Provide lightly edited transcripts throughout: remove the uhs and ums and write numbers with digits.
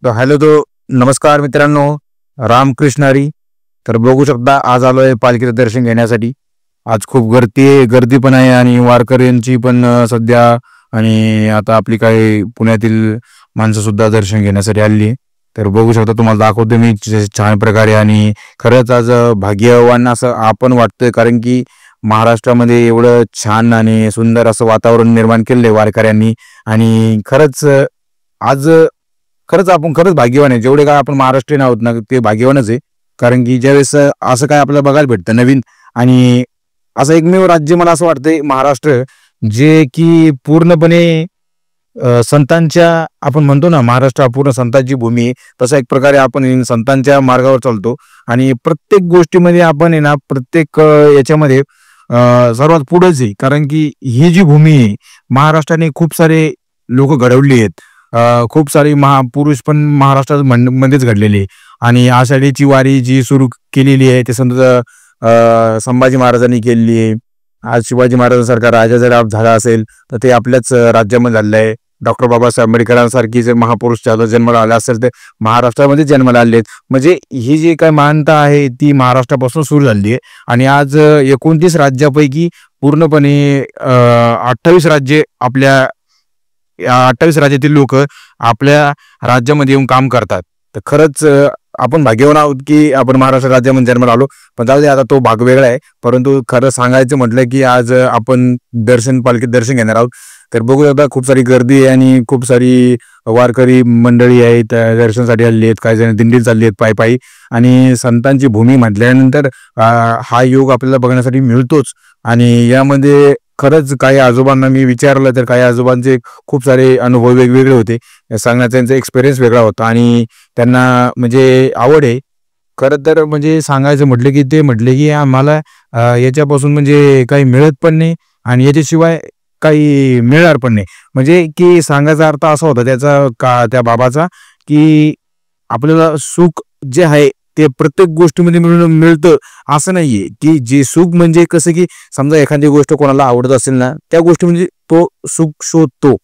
तो हॅलो नमस्कार मित्रांनो, रामकृष्ण हरी. तर बघू शकता आज आलोय पालखीचं दर्शन घेण्यासाठी. आज खूप गर्दी पण आहे आणि वारकऱ्यांची पण सध्या आणि आता आपली काही पुण्यातील माणसं सुद्धा दर्शन घेण्यासाठी आली आहे. तर बघू शकता, तुम्हाला दाखवतो मी छान प्रकारे. आणि खरंच आज भाग्यवान असं आपण वाटतंय, कारण की महाराष्ट्रामध्ये एवढं छान आणि सुंदर असं वातावरण निर्माण केलंय वारकऱ्यांनी. आणि आज खरंच आपण खरंच भाग्यवान आहे. जेवढे काय आपण महाराष्ट्रीयन आहोत ना, ते भाग्यवानच आहे. कारण की ज्यावेळेस असं काय आपल्याला बघायला भेटतं नवीन, आणि असं एकमेव राज्य मला असं वाटतंय महाराष्ट्र, जे की पूर्णपणे संतांच्या, आपण म्हणतो ना महाराष्ट्र हा पूर्ण संतांची भूमी आहे. तसा एक प्रकारे आपण संतांच्या मार्गावर चालतो आणि प्रत्येक गोष्टीमध्ये आपण आहे ना, प्रत्येक याच्यामध्ये सर्वात पुढेच आहे. कारण की ही जी भूमी आहे, महाराष्ट्राने खूप सारे लोक घडवली आहेत. खूप सारे महापुरुष पण महाराष्ट्रात मध्येच घडलेले. आणि आषाढीची वारी जी सुरू केलेली आहे ते संत संभाजी महाराजांनी केलेली आहे. आज शिवाजी महाराजांसारखा राजा जर झाला असेल तर ते आपल्याच राज्यामध्ये झालेलं आहे. डॉक्टर बाबासाहेब आंबेडकरांसारखी जर महापुरुष जन्माला आला असेल तर महाराष्ट्रामध्ये जन्माला आले आहेत. म्हणजे ही जी काय महानता आहे ती महाराष्ट्रापासून सुरू झाली आहे. आणि आज 29 राज्यापैकी पूर्णपणे 28 राज्ये आपल्या 28 राज्यातील लोक आपल्या राज्यामध्ये येऊन काम करतात. तर खरंच आपण भाग्यवान आहोत की आपण महाराष्ट्र राज्यामध्ये जन्माला आलो. पण जाऊ दे, आता तो भाग वेगळा आहे. परंतु खरं सांगायचं म्हटलं की आज आपण पालखीत दर्शन घेणार आहोत. तर बघू शकता, खूप सारी गर्दी आहे आणि खूप सारी वारकरी मंडळी आहेत, दर्शनासाठी आलेली आहेत. काही जण दिंडीत चालली आहेत पायी पायी. आणि संतांची भूमी म्हटल्यानंतर हा योग आपल्याला बघण्यासाठी मिळतोच. आणि यामध्ये खरंच काही आजोबांना मी विचारलं तर काही आजोबांचे खूप सारे अनुभव वेगवेगळे होते. सांगण्याचा त्यांचा एक्सपिरियन्स वेगळा होता आणि त्यांना म्हणजे आवड आहे. खरं तर म्हणजे सांगायचं म्हटलं की ते म्हटले की आम्हाला याच्यापासून म्हणजे काही मिळत पण नाही आणि याच्याशिवाय काही मिळणार पण नाही. म्हणजे की सांगायचा अर्थ असा होता त्या बाबाचा, की आपल्याला सुख जे आहे ते प्रत्येक गोष्टीमध्ये मिळतं असं नाहीये. की जे सुख म्हणजे कसं, की समजा एखादी गोष्ट कोणाला आवडत असेल ना, त्या गोष्टी म्हणजे तो सुख शोधतो.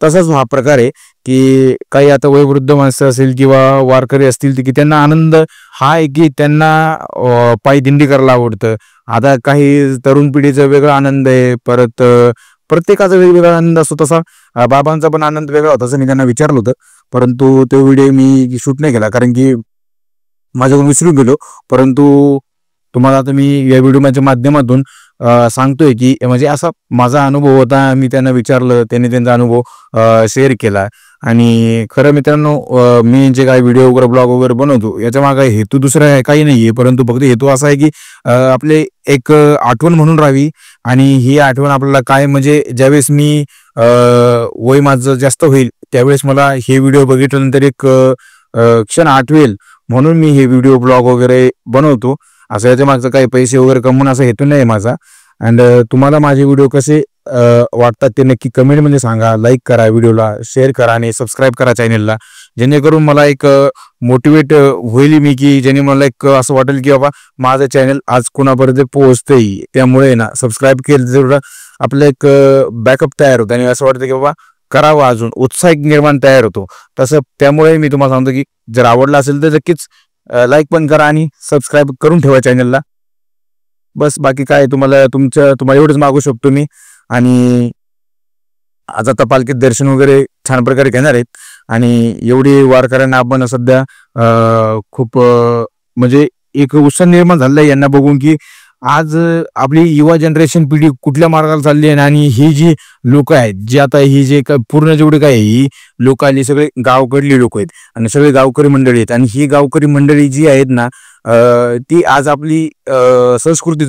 तसाच हा प्रकार आहे की काही आता वयोवृद्ध माणसं असेल किंवा वारकरी असतील की त्यांना आनंद हा आहे की त्यांना पायी दिंडी करायला आवडतं. आता काही तरुण पिढीचा वेगळा आनंद आहे. परत प्रत्येकाचा वेगवेगळा आनंद असतो. तसा बाबांचा पण आनंद वेगळा होता असं मी त्यांना विचारलं होतं. परंतु तो व्हिडिओ मी शूट नाही केला कारण की माझ्याकडून विसरून गेलो. परंतु तुम्हाला आता मी या व्हिडिओच्या माध्यमातून सांगतोय की म्हणजे असा माझा अनुभव होता. मी त्यांना विचारलं, त्यांनी त्यांचा अनुभव शेअर केला. आणि खरं मित्रांनो, मी जे काही व्हिडिओ वगैरे ब्लॉग वगैरे बनवतो याच्या मागे हेतू दुसरा काही नाहीये, परंतु फक्त हेतू असा आहे की आपले एक आठवण म्हणून राहावी. आणि ही आठवण आपल्याला काय म्हणजे ज्यावेळेस मी वय माझं जास्त होईल त्यावेळेस मला हे व्हिडिओ बघितल्यानंतर एक क्षण आठवेल म्हणून मी हे व्हिडिओ ब्लॉग वगैरे बनवतो. असं याच्या मागचं काही पैसे वगैरे कमवून असा हेतू नाही माझा. अँड तुम्हाला माझे व्हिडिओ कसे वाटतात ते नक्की कमेंटमध्ये सांगा. लाईक करा, व्हिडिओला शेअर करा आणि सबस्क्राईब करा चॅनेलला, जेणेकरून मला एक मोटिवेट होईल मी, की ज्याने मला एक असं वाटेल की बाबा माझं चॅनल आज कोणापर्यंत पोहोचतंय. त्यामुळे ना सबस्क्राईब केलं जर आपलं एक बॅकअप तयार होतं आणि असं वाटतं की बाबा करावं, अजून उत्साह निर्माण तयार होतो. तसं त्यामुळे मी तुम्हाला सांगतो की जर आवडलं असेल तर नक्कीच लाईक पण करा आणि सबस्क्राईब करून ठेवा चॅनलला. बस बाकी काय तुम्हाला एवढंच मागू शकतो मी. आणि आज आता पालखीत दर्शन वगैरे छान प्रकारे घेणार आहेत. आणि एवढी वारकऱ्यांना आपण सध्या खूप म्हणजे एक उत्साह निर्माण झालेला आहे यांना बघून, की आज आपली युवा जनरेशन पिढी कुठल्या मार्गाला चालली आहे. आणि ही जी लोक आहेत, जी आता ही जे पूर्ण जेवढे काय ही लोक आली सगळे गावकडली लोक आहेत आणि सगळे गावकरी मंडळी आहेत. आणि ही गावकरी मंडळी जी आहेत ना, ती आज आपली संस्कृती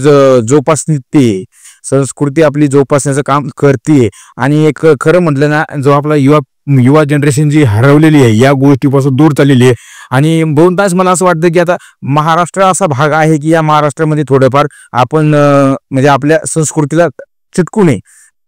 जोपासते, संस्कृती आपली जोपासण्याचं काम करते. आणि एक खरं म्हटलं ना, जो आपला युवा जनरेशन जी हरवलेली आहे या गोष्टीपासून दूर चाललेली आहे. आणि बहुतांश मला असं वाटतं की आता महाराष्ट्र असा भाग आहे की या महाराष्ट्रामध्ये थोडंफार आपण म्हणजे आपल्या संस्कृतीला चिटकू नये.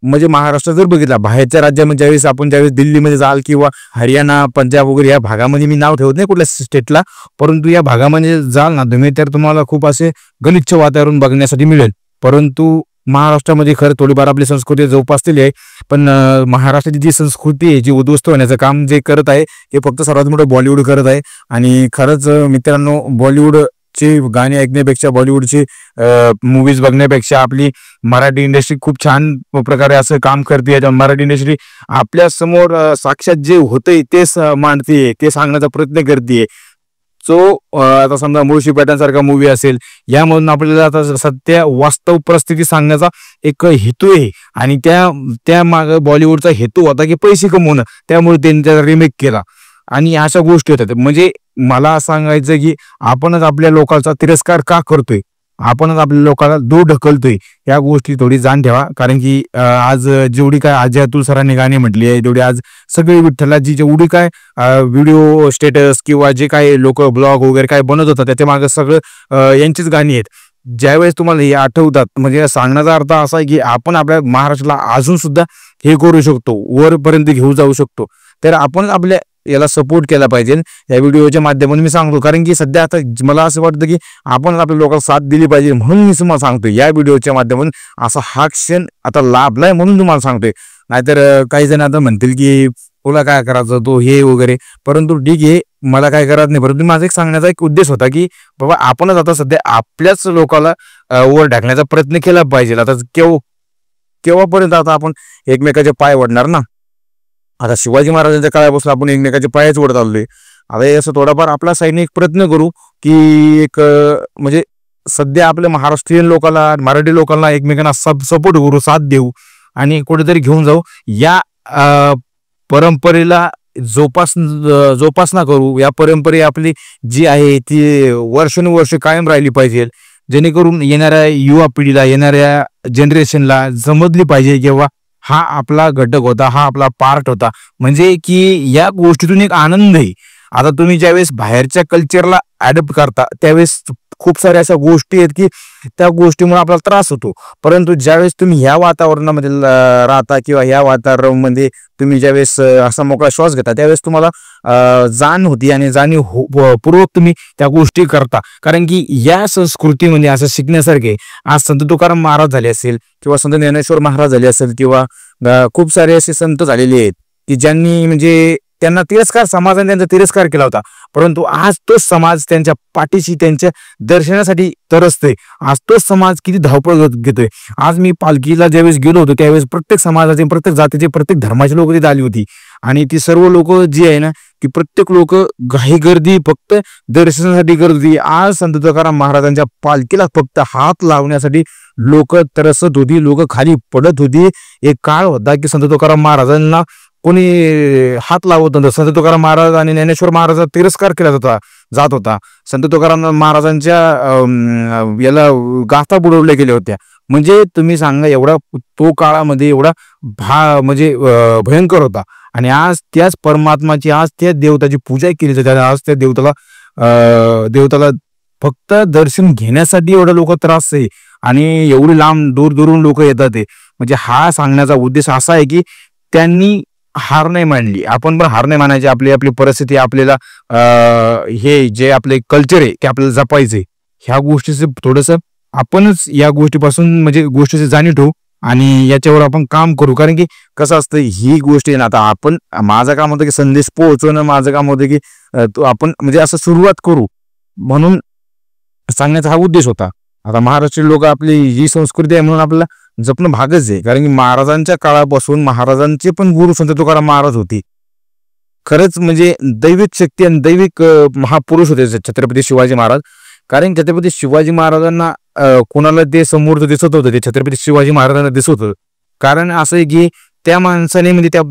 म्हणजे महाराष्ट्र जर बघितला बाहेरच्या राज्यामध्ये ज्यावेळेस दिल्लीमध्ये जाल किंवा हरियाणा, पंजाब वगैरे या भागामध्ये, मी नाव ठेवत नाही कुठल्या स्टेटला, परंतु या भागामध्ये जाल ना तुम्ही तर तुम्हाला खूप असे गलिच्छ वातावरण बघण्यासाठी मिळेल. परंतु महाराष्ट्रामध्ये खरं थोडीफार आपली संस्कृती जोपासलेली आहे. पण महाराष्ट्राची जी संस्कृती आहे, जी उद्ध्वस्त होण्याचं काम जे करत आहे, हे फक्त सर्वात मोठं बॉलिवूड करत आहे. आणि खरंच मित्रांनो, बॉलिवूडचे गाणी ऐकण्यापेक्षा, बॉलिवूडचे मूवीज बघण्यापेक्षा आपली मराठी इंडस्ट्री खूप छान प्रकारे असं काम करते. मराठी इंडस्ट्री आपल्या समोर साक्षात जे होतंय तेच मांडते, ते सांगण्याचा प्रयत्न करते. जो आता समजा मुळशी पॅटर्न सारखा मूवी असेल, यामधून आपल्याला आता सध्या वास्तव परिस्थिती सांगण्याचा एक हेतू आहे. आणि त्या मागे बॉलिवूडचा हेतू होता की पैसे कमवणं, त्यामुळे त्यांनी त्याचा रिमेक केला आणि अशा गोष्टी होतात. म्हणजे मला सांगायचं की आपणच आपल्या लोकांचा तिरस्कार का करतोय, आपणच आपल्या लोकांना दूर ढकलतोय, या गोष्टी थोडी जाण ठेवा. कारण की आज जेवढी काय अजय अतुल सरांनी गाणी म्हटली आहे, तेवढी आज सगळी विठ्ठलाची जेवढी काय व्हिडिओ स्टेटस किंवा जे काही लोक ब्लॉग वगैरे काय बनवत होतात, त्याच्या मागे सगळं यांचीच गाणी आहेत. ज्यावेळेस तुम्हाला हे आठवतात, म्हणजे सांगण्याचा अर्थ असा आहे की आपण आपल्या महाराष्ट्राला अजून सुद्धा हे करू शकतो, वरपर्यंत घेऊन जाऊ शकतो. तर आपण आपल्या याला सपोर्ट केला पाहिजे या व्हिडिओच्या माध्यमातून मी सांगतो. कारण की सध्या आता मला असं वाटतं की आपण आपल्या लोकांना साथ दिली पाहिजे, म्हणून मी तुम्हाला सांगतोय या व्हिडिओच्या माध्यमातून. असा हा क्षण आता लाभलाय म्हणून तुम्हाला सांगतोय. नाहीतर काही जण आता म्हणतील की तुला काय करायचं, तो हे वगैरे. परंतु ठीक आहे, मला काय करायचं नाही. परंतु माझा एक सांगण्याचा एक उद्देश होता की बाबा आपणच आता सध्या आपल्याच लोकांना वर ढकलण्याचा प्रयत्न केला पाहिजे. आता केव्हापर्यंत आता आपण एकमेकाचे पाय ओढणार ना. आता शिवाजी महाराजांच्या काळापासून आपण एकमेकाचे पायच ओढत आलोय. आता हे असं थोडाफार आपला साईडने एक प्रयत्न करू की एक म्हणजे सध्या आपल्या महाराष्ट्रीयन लोकांना, मराठी लोकांना एकमेकांना सपोर्ट करू, साथ देऊ आणि कुठेतरी घेऊन जाऊ. या परंपरेला जोपासना करू. या परंपरे आपली जी आहे ती वर्षानुवर्ष कायम राहिली पाहिजे, जेणेकरून येणाऱ्या युवा पिढीला, येणाऱ्या जनरेशनला समजली पाहिजे किंवा हा आपला घटक होता, हा आपला पार्ट होता. म्हणजे की या गोष्टीतून एक आनंद आहे. आता तुम्ही ज्यावेळेस बाहेरच्या कल्चरला अडॅप्ट करता, त्यावेळेस खूप साऱ्या अशा गोष्टी आहेत की त्या गोष्टीमुळे आपल्याला त्रास होतो. परंतु ज्यावेळेस तुम्ही ह्या वातावरणामध्ये राहता किंवा ह्या वातावरणामध्ये तुम्ही ज्यावेळेस असा मोकळा श्वास घेता, त्यावेळेस तुम्हाला जाण होती आणि जाणीवपूर्वक तुम्ही त्या गोष्टी करता. कारण की या संस्कृतीमध्ये असं शिकण्यासारखे आज संत तुकाराम महाराज झाले असेल किंवा संत ज्ञानेश्वर महाराज झाले असेल किंवा खूप सारे असे संत झालेले आहेत की ज्यांनी म्हणजे त्यांना समाजाने त्यांचा तिरस्कार केला होता. परंतु आज तोच समाज त्यांच्या पाठीशी, त्यांच्या दर्शनासाठी तरसतोय. आज तोच समाज किती धावपळ घेतोय. आज मी पालखीला ज्यावेळेस गेलो होतो, त्यावेळेस प्रत्येक समाजाचे, प्रत्येक जातीचे, प्रत्येक धर्माचे लोक तिथे आली होती. आणि ती सर्व लोक जी आहे ना, की प्रत्येक लोक घाई गर्दी, फक्त दर्शनासाठी गर्दी. आज संत तुकाराम महाराजांच्या पालखीला फक्त हात लावण्यासाठी लोक तरसत होती, लोक खाली पडत होती. एक काळ होता की संत तुकाराम महाराजांना कोणी हात लावत नव्हतं. संत तुकाराम महाराज आणि ज्ञानेश्वर महाराजांचा तिरस्कार केला जात होता. संत तुकाराम महाराजांच्या याला गाथा बुडवल्या गेल्या होत्या. म्हणजे तुम्ही सांगा, एवढा तो काळामध्ये एवढा म्हणजे भयंकर होता. आणि आज त्याच परमात्माची, आज त्या देवताची पूजा केली जाते. आज त्या देवताला फक्त दर्शन घेण्यासाठी एवढं लोक त्रास आहे आणि एवढी लांब दूरून लोक येतात. म्हणजे हा सांगण्याचा उद्देश असा आहे की त्यांनी हार नाही मानली, आपण पण हार नाही मानायची. आपली परिस्थिती, आपल्याला हे जे आपले कल्चर आहे ते आपल्याला जपायचे. ह्या गोष्टीचं थोडंसं आपणच या गोष्टीपासून म्हणजे गोष्टीची जाणीव ठेवू आणि याच्यावर आपण काम करू. कारण की कसं असतं, ही गोष्ट आहे ना, आता माझं काम होतं की संदेश पोहोचवणं, माझं काम होतं की आपण म्हणजे असं सुरुवात करू, म्हणून सांगण्याचा हा उद्देश होता. आता महाराष्ट्रीय लोक, आपली ही संस्कृती आहे म्हणून आपल्याला जपणं भागच आहे. कारण की महाराजांच्या काळापासून महाराजांचे पण गुरु संत तुकाराम महाराज होते. खरंच म्हणजे दैविक शक्ती आणि दैविक महापुरुष होते छत्रपती शिवाजी महाराज. कारण छत्रपती शिवाजी महाराजांना कोणाला ते समोर दिसत होतं, ते छत्रपती शिवाजी महाराजांना दिसत होतं. कारण असं आहे की त्या माणसाने म्हणजे त्या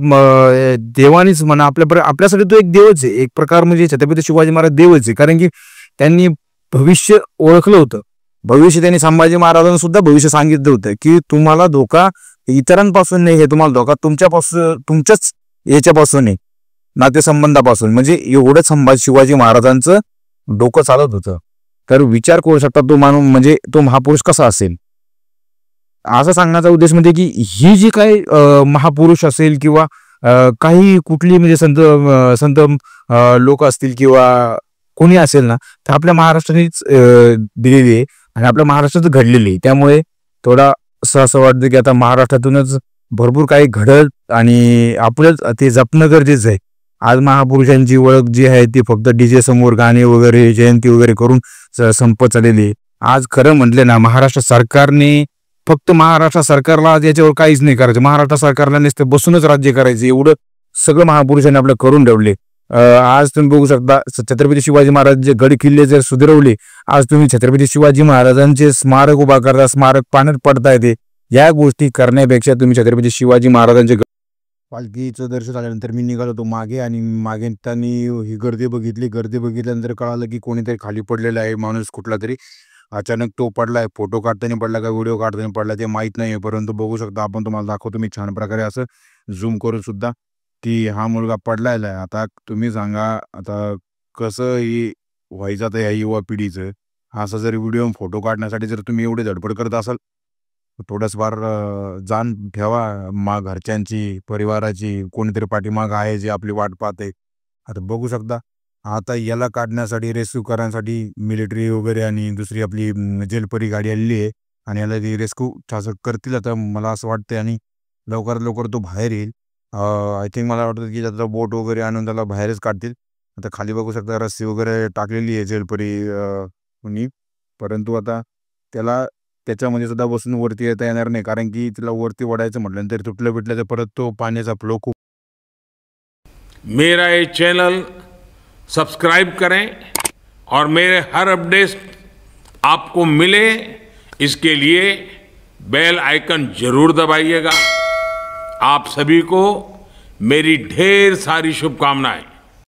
देवानीच म्हणा, आपल्यासाठी तो एक देवच आहे एक प्रकार. म्हणजे छत्रपती शिवाजी महाराज देवच आहे. कारण की त्यांनी भविष्य ओळखलं होतं. भविष्य त्यांनी संभाजी महाराजांना सुद्धा भविष्य सांगितलं होतं की तुम्हाला धोका इतरांपासून नाही, हे तुम्हाला धोका तुमच्याच याच्यापासून आहे, नातेसंबंधापासून. म्हणजे एवढंच शिवाजी महाराजांचं डोकं चालत होतं. तर विचार करू शकता तो माणूस, म्हणजे तो महापुरुष कसा असेल. असं सांगण्याचा उद्देश म्हणजे की ही जी काही महापुरुष असेल किंवा काही कुठली म्हणजे संत लोक असतील किंवा कोणी असेल ना, तर आपल्या महाराष्ट्रानेच दिलेली आहे आणि आपल्या महाराष्ट्रात घडलेली आहे. त्यामुळे थोडा असं वाटतं की आता महाराष्ट्रातूनच भरपूर काही घडत आणि आपलंच ते जपणं गरजेचं आहे. आज महापुरुषांची ओळख जी आहे ती फक्त डीजे समोर गाणे वगैरे जयंती वगैरे करून संपत चाललेली आहे. आज खरं म्हटले ना, महाराष्ट्र सरकारने फक्त महाराष्ट्र सरकारला आज याच्यावर काहीच नाही करायचं. महाराष्ट्र सरकारला नुसतं बसूनच राज्य करायचं एवढं सगळं महापुरुषांनी आपलं करून ठेवले. आज तुम्ही बघू शकता छत्रपती शिवाजी महाराज जे गड किल्ले जर सुधारवले, आज तुम्ही छत्रपती शिवाजी महाराजांचे स्मारक उभा करता, स्मारक पाण्यात पडताय ते. या गोष्टी करण्यापेक्षा तुम्ही छत्रपती शिवाजी महाराजांचे पालखीचं दर्शन झाल्यानंतर मी निघालो होतो मागे आणि मागे त्यांनी ही गर्दी बघितली. गर्दी बघितल्यानंतर कळालं की कोणीतरी खाली पडलेला आहे माणूस कुठला तरी. अचानक तो पडलाय. फोटो काढताना पडला का व्हिडिओ काढताना पडला ते माहीत नाही, परंतु बघू शकता आपण, तुम्हाला दाखवतो मी छान प्रकारे असं झूम करून सुद्धा की हा मुलगा पडलाय. आता तुम्ही सांगा आता कसं ही व्हायचं आता या युवा पिढीचं. असा जर व्हिडिओ फोटो काढण्यासाठी जर तुम्ही एवढे धडपड करत असाल थोडंसं फार जाण ठेवा घरच्यांची, परिवाराची. कोणीतरी पाठीमाग आहे जे आपली वाट पाहते. आता बघू शकता आता याला काढण्यासाठी रेस्क्यू करण्यासाठी मिलिटरी वगैरे आणि दुसरी आपली जेलपरी गाडी आलेली आहे आणि याला ती रेस्क्यू करतील आता मला असं वाटतंय आणि लवकरात लवकर तो बाहेर येईल. आय थिंक मला वाटतं की त्याचा बोट वगैरे आणून त्याला बाहेरच काढतील. आता खाली बघू शकता रस्सी वगैरे टाकलेली आहे जेलपरी कुणी, परंतु आता त्याला त्याच्यामध्ये सुद्धा बसून वरती येता येणार नाही, कारण की तिला वरती ओढायचं म्हटल्यानंतर तुटलं बिटलं तर परत तो पाण्याचा फ्लो खूप. मेरा ये चैनल सब्सक्राइब करें और मेरे हर अपडेट आपको मिले इसके लिए बेल आइकन जरूर दबाइएगा। आप सभी को मेरी ढेर सारी शुभकामनाएं।